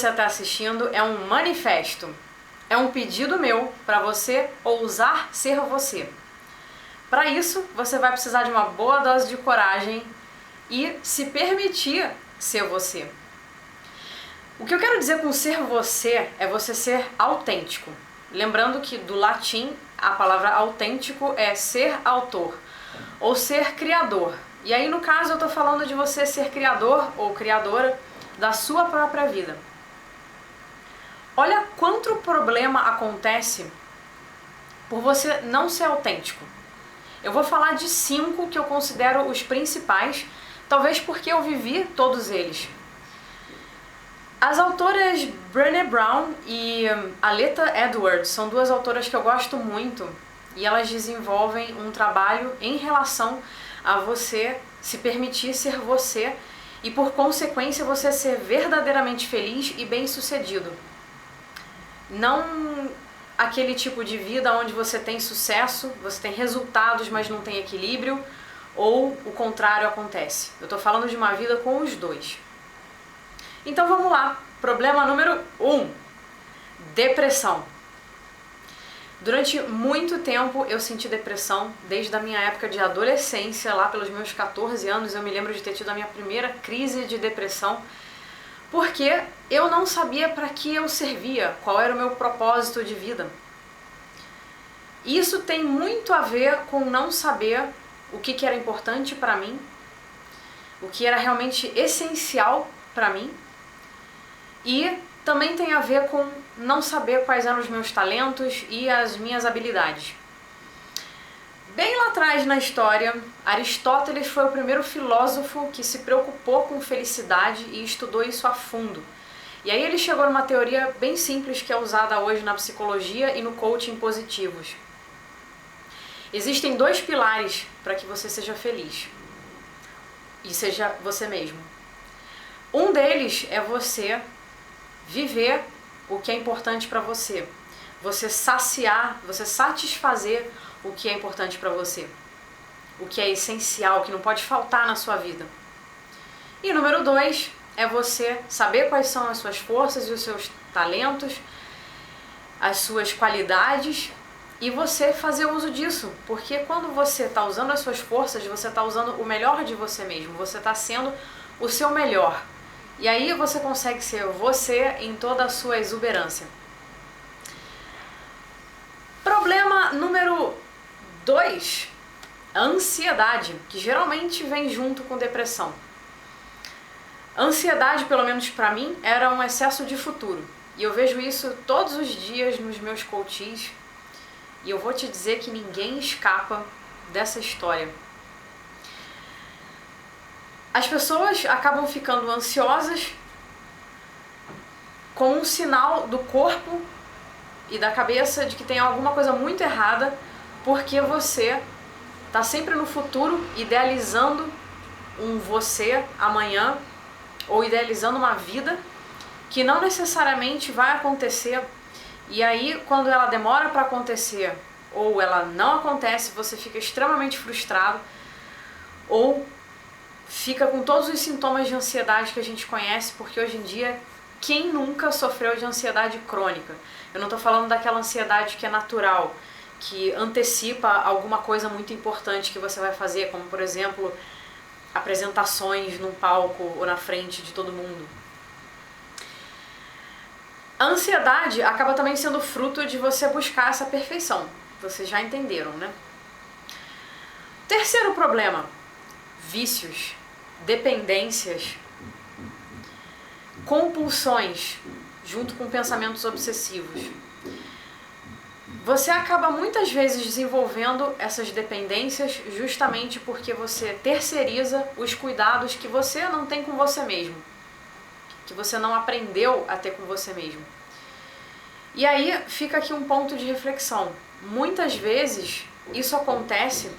você está assistindo é um manifesto. É um pedido meu para você ousar ser você. Para isso, você vai precisar de uma boa dose de coragem e se permitir ser você. O que eu quero dizer com ser você é você ser autêntico. Lembrando que do latim a palavra autêntico é ser autor ou ser criador. E aí no caso eu estou falando de você ser criador ou criadora da sua própria vida. Olha quanto problema acontece por você não ser autêntico. Eu vou falar de 5 que eu considero os principais, talvez porque eu vivi todos eles. As autoras Brené Brown e Aleta Edwards são 2 autoras que eu gosto muito e elas desenvolvem um trabalho em relação a você se permitir ser você e, por consequência, você ser verdadeiramente feliz e bem-sucedido. Não aquele tipo de vida onde você tem sucesso, você tem resultados, mas não tem equilíbrio, ou o contrário acontece. Eu estou falando de uma vida com os 2. Então vamos lá. Problema número 1. Depressão. Durante muito tempo eu senti depressão, desde a minha época de adolescência, lá pelos meus 14 anos, eu me lembro de ter tido a minha primeira crise de depressão, porque eu não sabia para que eu servia, qual era o meu propósito de vida. Isso tem muito a ver com não saber o que era importante para mim, o que era realmente essencial para mim, e também tem a ver com não saber quais eram os meus talentos e as minhas habilidades. Bem lá atrás na história, Aristóteles foi o primeiro filósofo que se preocupou com felicidade e estudou isso a fundo. E aí ele chegou numa teoria bem simples que é usada hoje na psicologia e no coaching positivos. Existem 2 pilares para que você seja feliz e seja você mesmo. Um deles é você viver o que é importante para você. Você saciar, você satisfazer o que é importante para você. O que é essencial, que não pode faltar na sua vida. E número 2 é você saber quais são as suas forças e os seus talentos, as suas qualidades, e você fazer uso disso. Porque quando você está usando as suas forças, você está usando o melhor de você mesmo. Você está sendo o seu melhor. E aí você consegue ser você em toda a sua exuberância. Problema número 2, a ansiedade, que geralmente vem junto com depressão. A ansiedade, pelo menos para mim, era um excesso de futuro. E eu vejo isso todos os dias nos meus coaches. E eu vou te dizer que ninguém escapa dessa história. As pessoas acabam ficando ansiosas com um sinal do corpo e da cabeça de que tem alguma coisa muito errada, porque você está sempre no futuro idealizando um você amanhã ou idealizando uma vida que não necessariamente vai acontecer. E aí, quando ela demora para acontecer ou ela não acontece, você fica extremamente frustrado ou fica com todos os sintomas de ansiedade que a gente conhece, porque hoje em dia, quem nunca sofreu de ansiedade crônica? Eu não estou falando daquela ansiedade que é natural, que antecipa alguma coisa muito importante que você vai fazer, como, por exemplo, apresentações num palco ou na frente de todo mundo. A ansiedade acaba também sendo fruto de você buscar essa perfeição. Vocês já entenderam, né? Terceiro problema: vícios, dependências, compulsões, junto com pensamentos obsessivos. Você acaba muitas vezes desenvolvendo essas dependências justamente porque você terceiriza os cuidados que você não tem com você mesmo, que você não aprendeu a ter com você mesmo. E aí fica aqui um ponto de reflexão. Muitas vezes isso acontece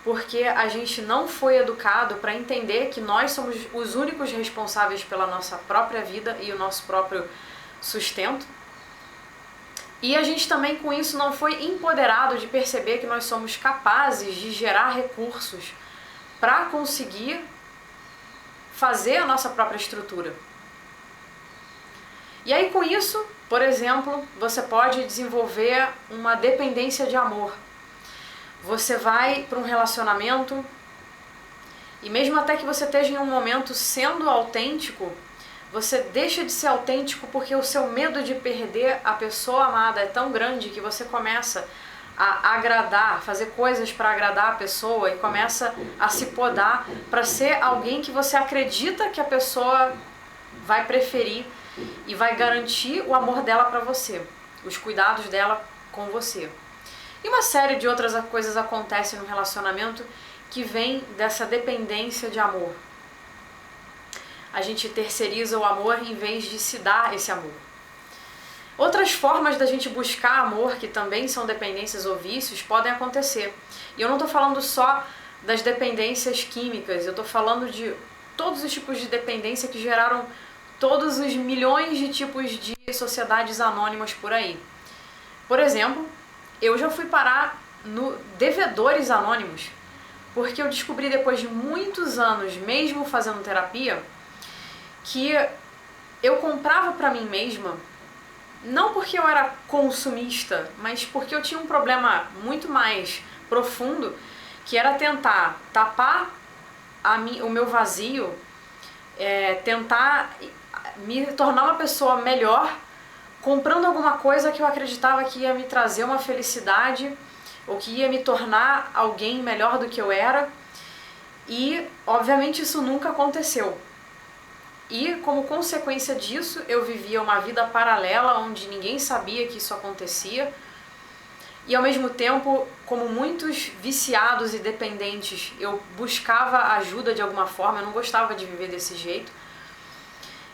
porque a gente não foi educado para entender que nós somos os únicos responsáveis pela nossa própria vida e o nosso próprio sustento. E a gente também com isso não foi empoderado de perceber que nós somos capazes de gerar recursos para conseguir fazer a nossa própria estrutura. E aí com isso, por exemplo, você pode desenvolver uma dependência de amor. Você vai para um relacionamento e mesmo até que você esteja em um momento sendo autêntico, você deixa de ser autêntico porque o seu medo de perder a pessoa amada é tão grande que você começa a agradar, fazer coisas para agradar a pessoa e começa a se podar para ser alguém que você acredita que a pessoa vai preferir e vai garantir o amor dela para você, os cuidados dela com você. E uma série de outras coisas acontecem no relacionamento que vem dessa dependência de amor. A gente terceiriza o amor em vez de se dar esse amor. Outras formas da gente buscar amor, que também são dependências ou vícios, podem acontecer. E eu não estou falando só das dependências químicas, eu estou falando de todos os tipos de dependência que geraram todos os milhões de tipos de sociedades anônimas por aí. Por exemplo, eu já fui parar no Devedores Anônimos, porque eu descobri depois de muitos anos, mesmo fazendo terapia, que eu comprava pra mim mesma, não porque eu era consumista, mas porque eu tinha um problema muito mais profundo, que era tentar tapar o meu vazio, tentar me tornar uma pessoa melhor, comprando alguma coisa que eu acreditava que ia me trazer uma felicidade, ou que ia me tornar alguém melhor do que eu era, e obviamente isso nunca aconteceu. E como consequência disso, eu vivia uma vida paralela onde ninguém sabia que isso acontecia. E ao mesmo tempo, como muitos viciados e dependentes, eu buscava ajuda de alguma forma, eu não gostava de viver desse jeito.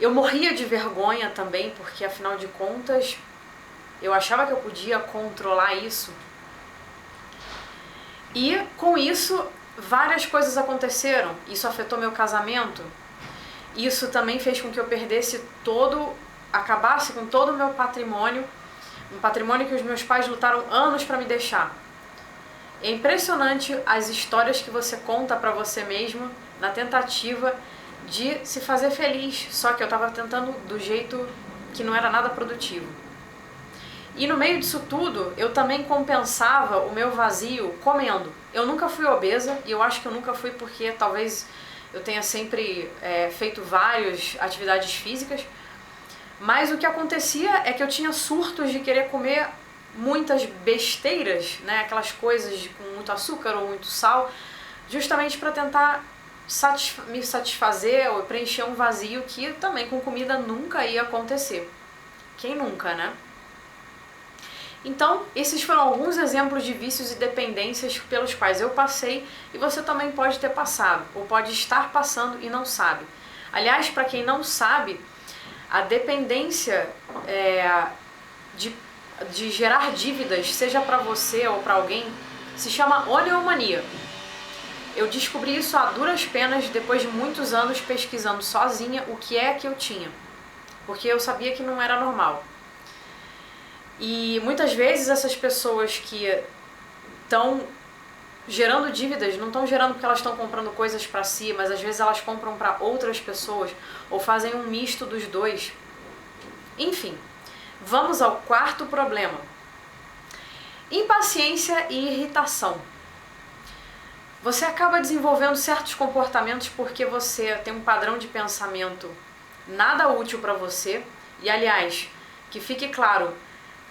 Eu morria de vergonha também, porque afinal de contas, eu achava que eu podia controlar isso. E com isso, várias coisas aconteceram. Isso afetou meu casamento. Isso também fez com que eu acabasse com todo o meu patrimônio, um patrimônio que os meus pais lutaram anos para me deixar. É impressionante as histórias que você conta para você mesmo na tentativa de se fazer feliz, só que eu estava tentando do jeito que não era nada produtivo. E no meio disso tudo, eu também compensava o meu vazio comendo. Eu nunca fui obesa, e eu acho que eu nunca fui porque talvez eu tenha sempre feito várias atividades físicas, mas o que acontecia é que eu tinha surtos de querer comer muitas besteiras, né, aquelas coisas com muito açúcar ou muito sal, justamente para tentar me satisfazer ou preencher um vazio que também com comida nunca ia acontecer. Quem nunca, né? Então, esses foram alguns exemplos de vícios e dependências pelos quais eu passei e você também pode ter passado, ou pode estar passando e não sabe. Aliás, para quem não sabe, a dependência de gerar dívidas, seja para você ou para alguém, se chama oniomania. Eu descobri isso a duras penas depois de muitos anos pesquisando sozinha o que é que eu tinha, porque eu sabia que não era normal. E muitas vezes essas pessoas que estão gerando dívidas, não estão gerando porque elas estão comprando coisas para si, mas às vezes elas compram para outras pessoas ou fazem um misto dos dois. Enfim, vamos ao quarto problema. Impaciência e irritação. Você acaba desenvolvendo certos comportamentos porque você tem um padrão de pensamento nada útil para você. E aliás, que fique claro,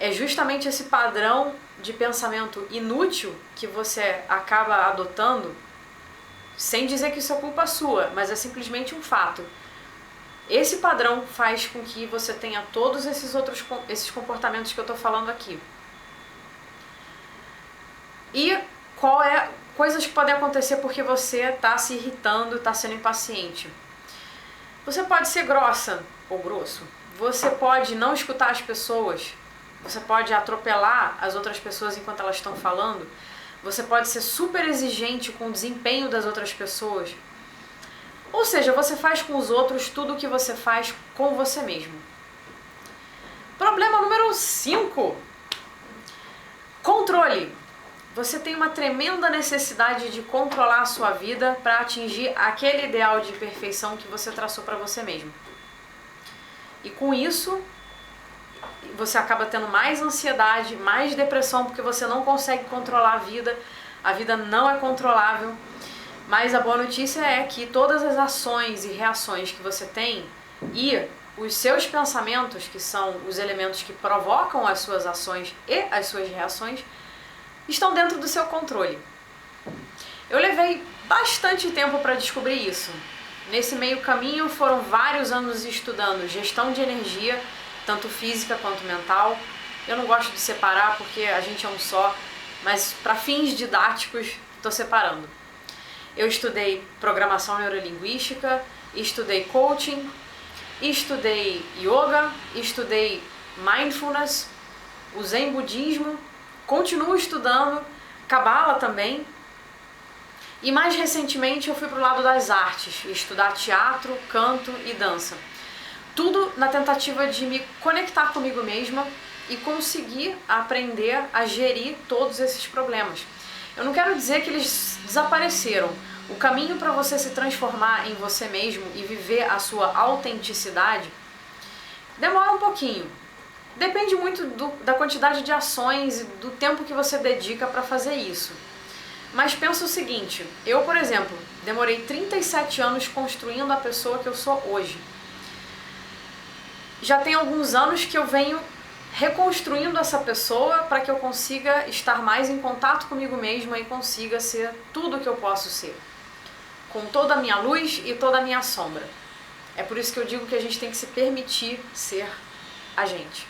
é justamente esse padrão de pensamento inútil que você acaba adotando, sem dizer que isso é culpa sua, mas é simplesmente um fato. Esse padrão faz com que você tenha todos esses comportamentos que eu estou falando aqui. E coisas que podem acontecer porque você está se irritando, está sendo impaciente. Você pode ser grossa ou grosso. Você pode não escutar as pessoas. Você pode atropelar as outras pessoas enquanto elas estão falando. Você pode ser super exigente com o desempenho das outras pessoas. Ou seja, você faz com os outros tudo o que você faz com você mesmo. Problema número 5. Controle. Você tem uma tremenda necessidade de controlar a sua vida para atingir aquele ideal de perfeição que você traçou para você mesmo. E com isso, você acaba tendo mais ansiedade, mais depressão, porque você não consegue controlar a vida não é controlável. Mas a boa notícia é que todas as ações e reações que você tem e os seus pensamentos, que são os elementos que provocam as suas ações e as suas reações, estão dentro do seu controle. Eu levei bastante tempo para descobrir isso. Nesse meio caminho foram vários anos estudando gestão de energia, tanto física quanto mental. Eu não gosto de separar porque a gente é um só, mas para fins didáticos estou separando. Eu estudei programação neurolinguística, estudei coaching, estudei yoga, estudei mindfulness, o Zen budismo, continuo estudando Cabala também. E mais recentemente eu fui para o lado das artes, estudar teatro, canto e dança. Tudo na tentativa de me conectar comigo mesma e conseguir aprender a gerir todos esses problemas. Eu não quero dizer que eles desapareceram. O caminho para você se transformar em você mesmo e viver a sua autenticidade demora um pouquinho. Depende muito da quantidade de ações e do tempo que você dedica para fazer isso. Mas pensa o seguinte, eu, por exemplo, demorei 37 anos construindo a pessoa que eu sou hoje. Já tem alguns anos que eu venho reconstruindo essa pessoa para que eu consiga estar mais em contato comigo mesma e consiga ser tudo o que eu posso ser, com toda a minha luz e toda a minha sombra. É por isso que eu digo que a gente tem que se permitir ser a gente.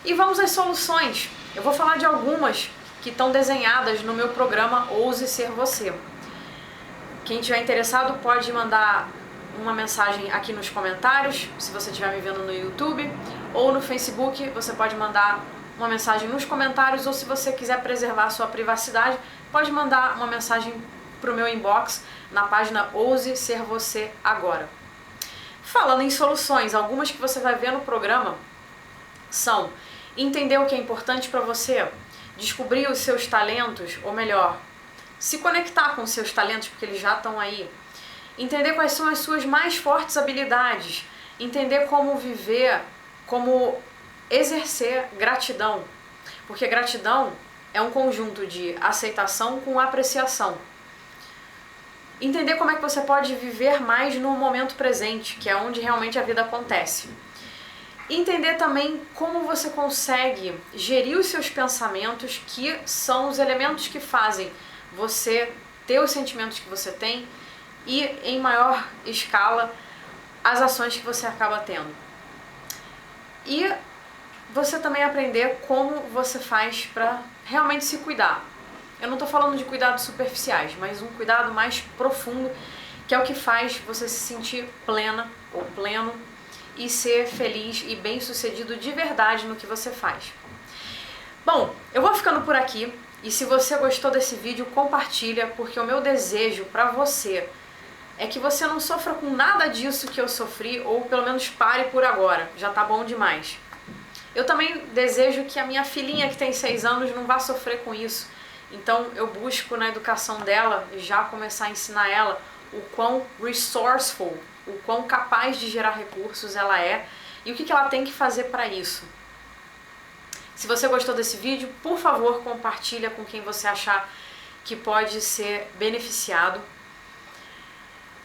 E vamos às soluções. Eu vou falar de algumas que estão desenhadas no meu programa Ouse Ser Você. Quem estiver interessado pode mandar uma mensagem aqui nos comentários, se você estiver me vendo no YouTube, ou no Facebook, você pode mandar uma mensagem nos comentários, ou se você quiser preservar a sua privacidade, pode mandar uma mensagem para o meu inbox na página Ouse Ser Você Agora. Falando em soluções, algumas que você vai ver no programa são entender o que é importante para você, descobrir os seus talentos, ou melhor, se conectar com os seus talentos, porque eles já estão aí. Entender quais são as suas mais fortes habilidades. Entender como viver, como exercer gratidão. Porque gratidão é um conjunto de aceitação com apreciação. Entender como é que você pode viver mais no momento presente, que é onde realmente a vida acontece. Entender também como você consegue gerir os seus pensamentos, que são os elementos que fazem você ter os sentimentos que você tem e, em maior escala, as ações que você acaba tendo. E você também aprender como você faz para realmente se cuidar. Eu não estou falando de cuidados superficiais, mas um cuidado mais profundo, que é o que faz você se sentir plena ou pleno e ser feliz e bem-sucedido de verdade no que você faz. Bom, eu vou ficando por aqui e se você gostou desse vídeo, compartilha, porque o meu desejo para você é que você não sofra com nada disso que eu sofri, ou pelo menos pare por agora, já tá bom demais. Eu também desejo que a minha filhinha que tem 6 anos não vá sofrer com isso, então eu busco na educação dela já começar a ensinar ela o quão resourceful, o quão capaz de gerar recursos ela é e o que ela tem que fazer para isso. Se você gostou desse vídeo, por favor, compartilha com quem você achar que pode ser beneficiado.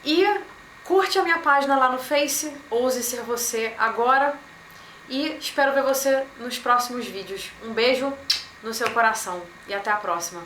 E curte a minha página lá no Face, Ouse Ser Você Agora, e espero ver você nos próximos vídeos. Um beijo no seu coração e até a próxima.